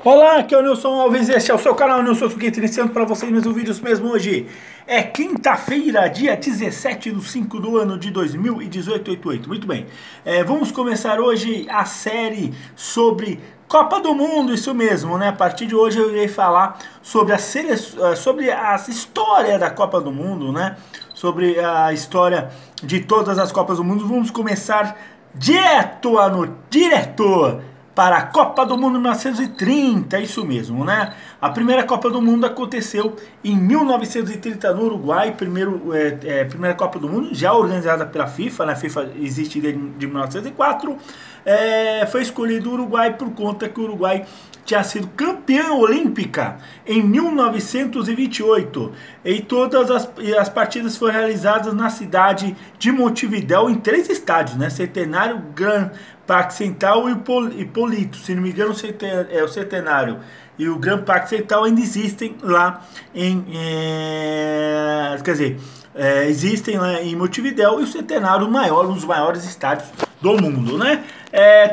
Olá, aqui é o Nilson Alves, este é o seu canal Nilson Suquete, iniciando para vocês mais um vídeo mesmo hoje. É quinta-feira, dia 17 de 5 do ano de 2018. Muito bem, vamos começar hoje a série sobre Copa do Mundo, isso mesmo, né? A partir de hoje eu irei falar sobre sobre a história da Copa do Mundo, né? Sobre a história de todas as Copas do Mundo. Vamos começar direto para a Copa do Mundo 1930, isso mesmo, né? A primeira Copa do Mundo aconteceu em 1930 no Uruguai, primeira Copa do Mundo, já organizada pela FIFA, né? A FIFA existe desde 1904. Foi escolhido o Uruguai por conta que o Uruguai tinha sido campeã olímpica em 1928 e todas as partidas foram realizadas na cidade de Montevidéu em 3 estádios, né? Centenário, Gran Parque Central e Hipólito. Se não me engano, o Centenário e o Gran Parque Central ainda existem lá existem lá em Montevidéu, e o Centenário maior, um dos maiores estádios do mundo, né?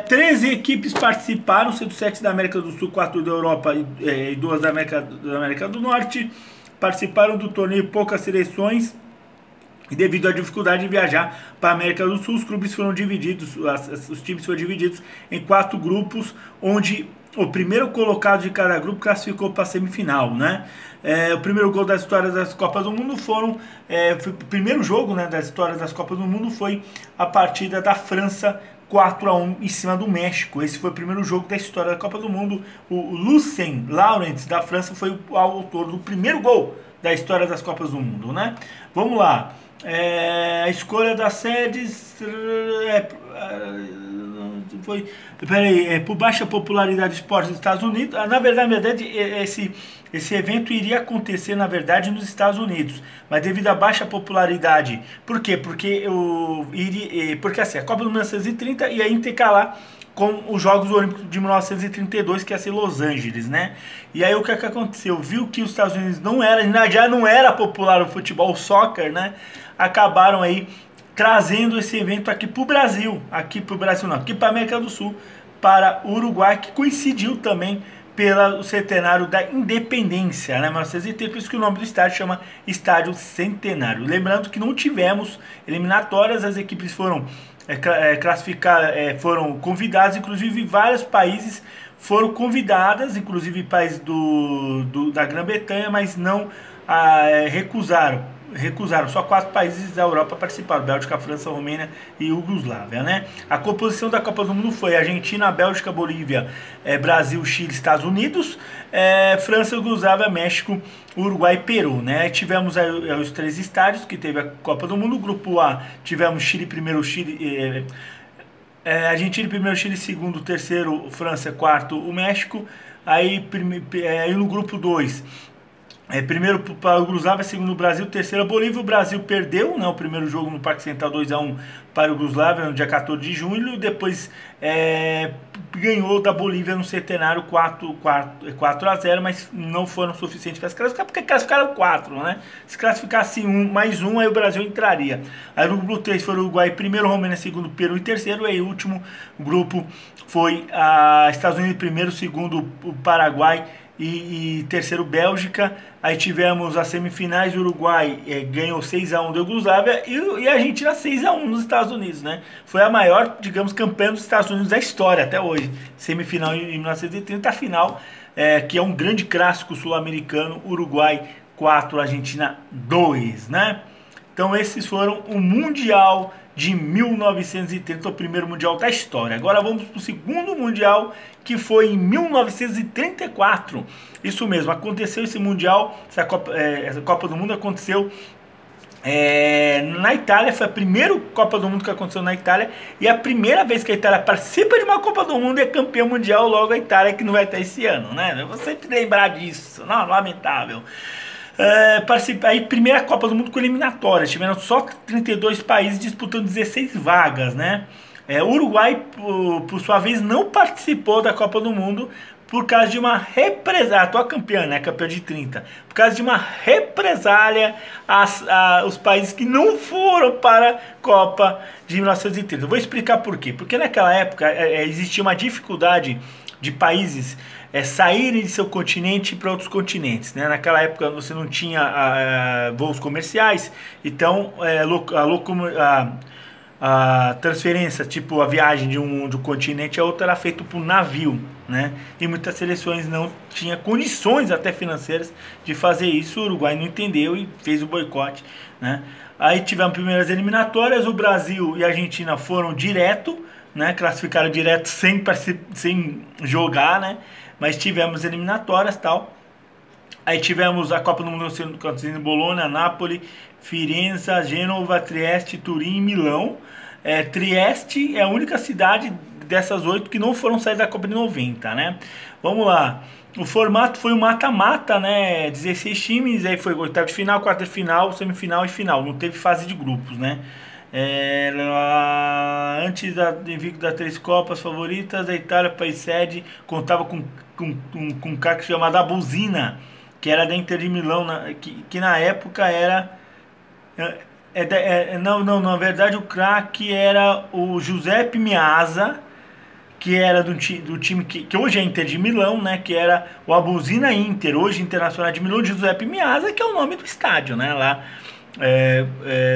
13 equipes participaram, sendo 7 da América do Sul, 4 da Europa e 2 da América do Norte. Participaram do torneio poucas seleções, e devido à dificuldade de viajar para a América do Sul, os times foram divididos em 4 grupos, onde o primeiro colocado de cada grupo classificou para a semifinal, né? O primeiro gol da história das Copas do Mundo foi o primeiro jogo, né, da história das Copas do Mundo, foi a partida da França 4-1 em cima do México. Esse foi o primeiro jogo da história da Copa do Mundo. O Lucien Laurent da França foi o autor do primeiro gol da história das Copas do Mundo, né? Vamos lá. A escolha das sedes foi por baixa popularidade de esportes dos Estados Unidos. Na verdade, esse evento iria acontecer, na verdade, nos Estados Unidos, mas devido à baixa popularidade. Por quê? Porque assim, a Copa do 1930 ia intercalar com os Jogos Olímpicos de 1932, que ia ser Los Angeles, né? E aí o que aconteceu? Viu que os Estados Unidos já não era popular o futebol, o soccer, né? Acabaram aí trazendo esse evento aqui para o Brasil, aqui para a América do Sul, para o Uruguai, que coincidiu também pelo centenário da Independência, né? 1930, por isso que o nome do estádio chama Estádio Centenário. Lembrando que não tivemos eliminatórias, as equipes foram foram convidadas, inclusive vários países foram convidadas, inclusive países da Grã-Bretanha, mas não recusaram. Só 4 países da Europa participaram: Bélgica, França, Romênia e Iugoslávia, né? A composição da Copa do Mundo foi Argentina, Bélgica, Bolívia, Brasil, Chile, Estados Unidos, França, Iugoslávia, México, Uruguai e Peru, né? Tivemos aí os 3 estádios que teve a Copa do Mundo. Grupo A, tivemos Argentina em primeiro, Chile em segundo, terceiro França, quarto o México. Aí no grupo 2, primeiro para o Iugoslávia, segundo o Brasil, terceiro a Bolívia. O Brasil perdeu, né, o primeiro jogo no Parque Central 2-1 para o Iugoslávia no dia 14 de junho. Depois ganhou da Bolívia no Centenário 4-0, mas não foram suficientes para se classificar, porque classificaram 4, né? Se classificasse mais um, aí o Brasil entraria. Aí no grupo 3 foi o Uruguai primeiro, Romênia segundo, Peru em terceiro. Aí o último grupo foi Estados Unidos primeiro, segundo o Paraguai e terceiro Bélgica. Aí tivemos as semifinais. O Uruguai ganhou 6-1 da Iugoslávia e a Argentina 6-1 nos Estados Unidos, né? Foi a maior, digamos, campeã dos Estados Unidos da história até hoje. Semifinal em 1930, a final, que é um grande clássico sul-americano: Uruguai 4, Argentina 2, né? Então esses foram o Mundial de 1930, o primeiro Mundial da história. Agora vamos para o segundo Mundial, que foi em 1934. Isso mesmo, aconteceu esse Mundial, essa Copa do Mundo aconteceu na Itália. Foi a primeira Copa do Mundo que aconteceu na Itália, e a primeira vez que a Itália participa de uma Copa do Mundo é campeã mundial. Logo a Itália, que não vai estar esse ano, né? Eu vou sempre lembrar disso, não, lamentável. Aí primeira Copa do Mundo com eliminatórias, tiveram só 32 países disputando 16 vagas, né? O Uruguai, por sua vez, não participou da Copa do Mundo por causa de uma represália. Atual campeã, né? Campeã de 30. Por causa de uma represália aos países que não foram para a Copa de 1930. Eu vou explicar por quê. Porque naquela época existia uma dificuldade de países saírem de seu continente para outros continentes, né? Naquela época você não tinha voos comerciais, então a transferência, tipo a viagem de um continente a outro, era feito por navio, né? E muitas seleções não tinham condições até financeiras de fazer isso. O Uruguai não entendeu e fez o boicote, né? Aí tivemos primeiras eliminatórias, o Brasil e a Argentina foram direto, né? Classificaram direto sem jogar, né? Mas tivemos eliminatórias, tal. Aí tivemos a Copa do Mundo acontecendo em Bolonha, Nápoles, Firenze, Gênova, Trieste, Turim e Milão. Trieste é a única cidade dessas 8 que não foram sair da Copa de 90, né? Vamos lá. O formato foi um mata-mata, né? 16 times, aí foi oitavo de final, quarta de final, semifinal e final. Não teve fase de grupos, né? Antes da invicto das 3 Copas favoritas, a Itália, país sede, contava com um cara que se chamava Buzina, que era da Inter de Milão, que na época era... Não, na verdade o craque era o Giuseppe Meazza, que era do time que hoje é Inter de Milão, né? Que era o Abusina Inter, hoje Internacional de Milão, de Giuseppe Meazza, que é o nome do estádio, né? Lá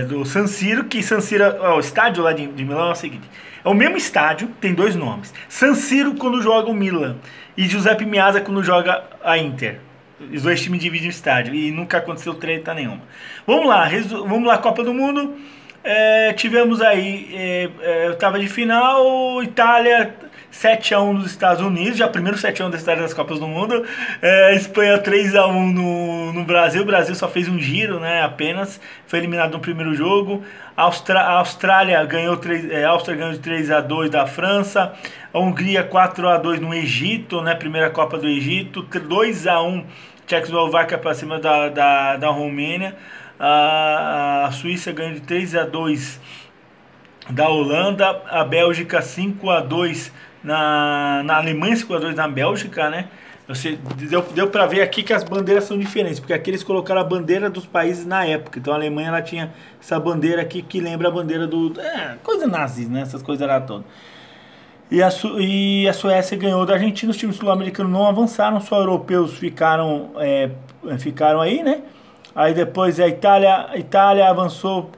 do San Siro, que San Siro, o estádio lá de Milão é o seguinte: é o mesmo estádio, tem 2 nomes. San Siro quando joga o Milan e Giuseppe Meazza quando joga a Inter. Os 2 times dividem o estádio e nunca aconteceu treta nenhuma. Vamos lá, Copa do Mundo. Tivemos aí oitava de final, Itália 7-1 nos Estados Unidos, já primeiro 7-1 da história das Copas do Mundo. Espanha 3-1 no Brasil. O Brasil só fez um giro, né, apenas. Foi eliminado no primeiro jogo. A Austrália ganhou a Áustria ganhou de 3-2 da França. A Hungria 4-2 no Egito, né, primeira Copa do Egito. 2-1 Tchecoslováquia para cima da Romênia. A Suíça ganhou de 3-2 da Holanda. A Bélgica 5-2 na Alemanha, 5-2 na Bélgica, né? Deu para ver aqui que as bandeiras são diferentes, porque aqui eles colocaram a bandeira dos países na época. Então a Alemanha ela tinha essa bandeira aqui que lembra a bandeira coisa nazi, né? Essas coisas lá todas. E a Suécia ganhou da Argentina. Os times sul-americanos não avançaram, só europeus ficaram aí, né? Aí depois a Itália avançou,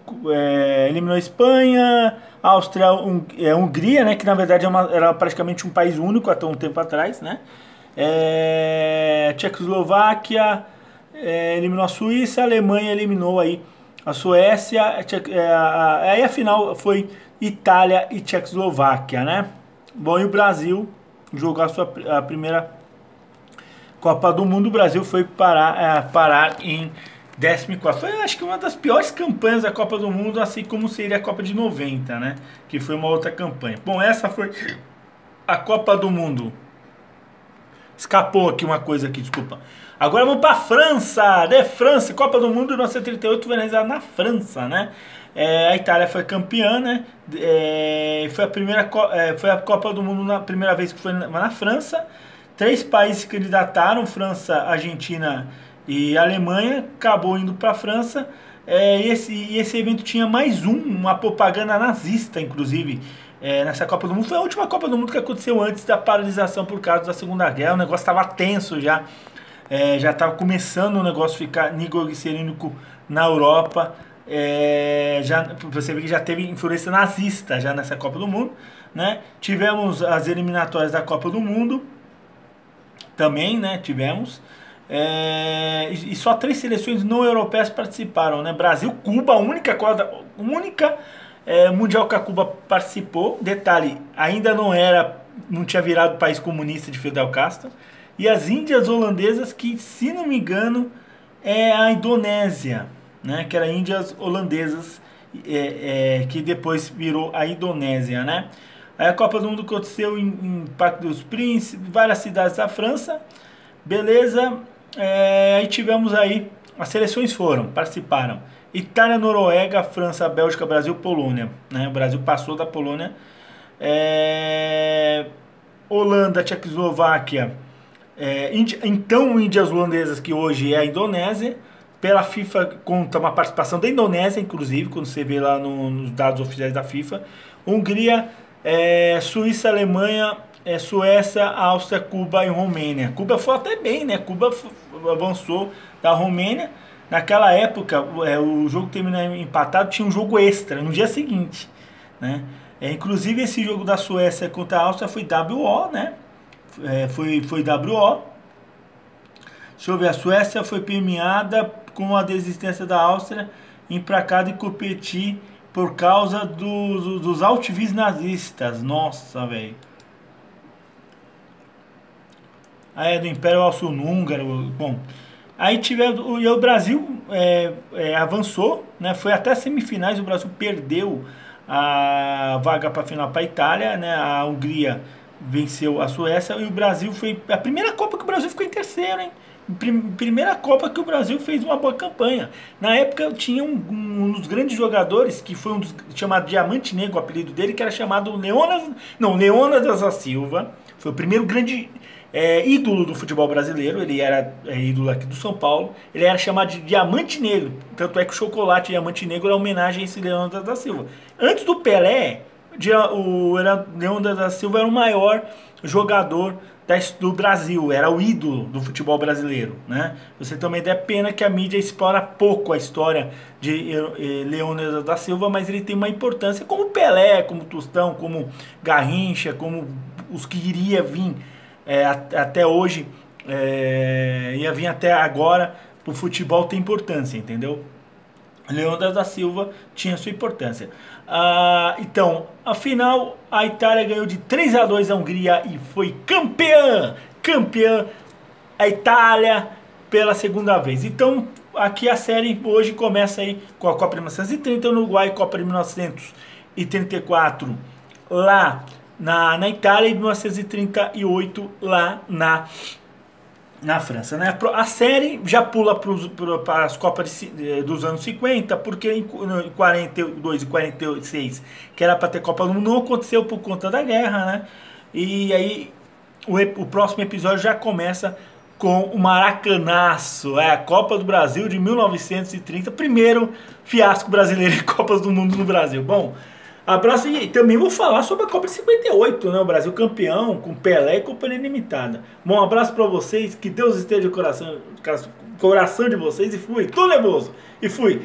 eliminou a Espanha, Áustria, Hungria, né? Que na verdade era praticamente um país único até um tempo atrás, né? Tchecoslováquia eliminou a Suíça, a Alemanha eliminou aí a Suécia, aí a final foi Itália e Tchecoslováquia, né? Bom, e o Brasil jogou a primeira Copa do Mundo. O Brasil foi parar em 14º. Foi, acho que, uma das piores campanhas da Copa do Mundo, assim como seria a Copa de 90, né? Que foi uma outra campanha. Bom, essa foi a Copa do Mundo. Escapou aqui uma coisa aqui, desculpa. Agora vamos para a França. França, Copa do Mundo de 1938 foi realizada na França, né? A Itália foi campeã, né? Foi a Copa do Mundo na primeira vez que foi na França. 3 países se candidataram: França, Argentina e Alemanha. Acabou indo para a França. Esse evento tinha mais uma propaganda nazista, inclusive. Nessa Copa do Mundo. Foi a última Copa do Mundo que aconteceu antes da paralisação por causa da Segunda Guerra. O negócio estava tenso já. Já estava começando o negócio ficar nitroglicerínico na Europa. Você vê que já teve influência nazista já nessa Copa do Mundo, né? Tivemos as eliminatórias da Copa do Mundo também, né? Tivemos. E só 3 seleções não europeias participaram, né? Brasil, Cuba, a única mundial que a Cuba participou. Detalhe, ainda não tinha virado país comunista de Fidel Castro. E as Índias Holandesas, que se não me engano é a Indonésia, né? Que era Índias Holandesas, que depois virou a Indonésia, né? Aí a Copa do Mundo aconteceu em Parque dos Príncipes, várias cidades da França, beleza. Aí tivemos aí, as seleções participaram: Itália, Noruega, França, Bélgica, Brasil, Polônia, né? O Brasil passou da Polônia. Holanda, Tchecoslováquia, então Índias Holandesas, que hoje é a Indonésia. Pela FIFA conta uma participação da Indonésia, inclusive, quando você vê lá nos dados oficiais da FIFA. Hungria, Suíça, Alemanha, Suécia, Áustria, Cuba e Romênia. Cuba foi até bem, né? Cuba avançou da Romênia. Naquela época, o jogo terminou empatado, tinha um jogo extra no dia seguinte, né? Inclusive esse jogo da Suécia contra a Áustria foi WO, né? Foi WO. Deixa eu ver, a Suécia foi premiada com a desistência da Áustria emplacada e competir por causa dos altivis nazistas. Nossa, velho. Do Império Austro-Húngaro. Bom, aí o Brasil avançou, né? Foi até semifinais, o Brasil perdeu a vaga para a final para a Itália, né? A Hungria venceu a Suécia e o Brasil foi a primeira Copa que o Brasil ficou em terceiro, hein? Primeira Copa que o Brasil fez uma boa campanha. Na época tinha um dos grandes jogadores, que foi chamado Diamante Negro, o apelido dele, que era chamado Leônidas da Silva. Foi o primeiro grande ídolo do futebol brasileiro. Ele era ídolo aqui do São Paulo. Ele era chamado de Diamante Negro. Tanto é que o chocolate Diamante Negro é homenagem a esse Leônidas da Silva. Antes do Pelé, o Leônidas da Silva era o maior jogador do Brasil, era o ídolo do futebol brasileiro, né? Você também dá pena que a mídia explora pouco a história de Leônidas da Silva, mas ele tem uma importância como Pelé, como Tostão, como Garrincha, como os que iria vir até hoje, ia vir até agora. O futebol tem importância, entendeu? Leônidas da Silva tinha sua importância. Então, afinal, a Itália ganhou de 3-2 a Hungria e foi campeã a Itália pela segunda vez. Então, aqui a série hoje começa aí com a Copa de 1930 no Uruguai, Copa de 1934 lá na Itália e 1938 lá na França, né? A série já pula para as Copas dos anos 50, porque em 42 e 46, que era para ter Copa do Mundo, não aconteceu por conta da guerra, né? E aí o próximo episódio já começa com o Maracanaço, a Copa do Brasil de 1930, primeiro fiasco brasileiro em Copas do Mundo no Brasil. Bom, abraço, e também vou falar sobre a Copa de 58, né? O Brasil campeão, com Pelé e Companhia Limitada. Bom, um abraço pra vocês, que Deus esteja no coração de vocês, e fui, tô nervoso, e fui.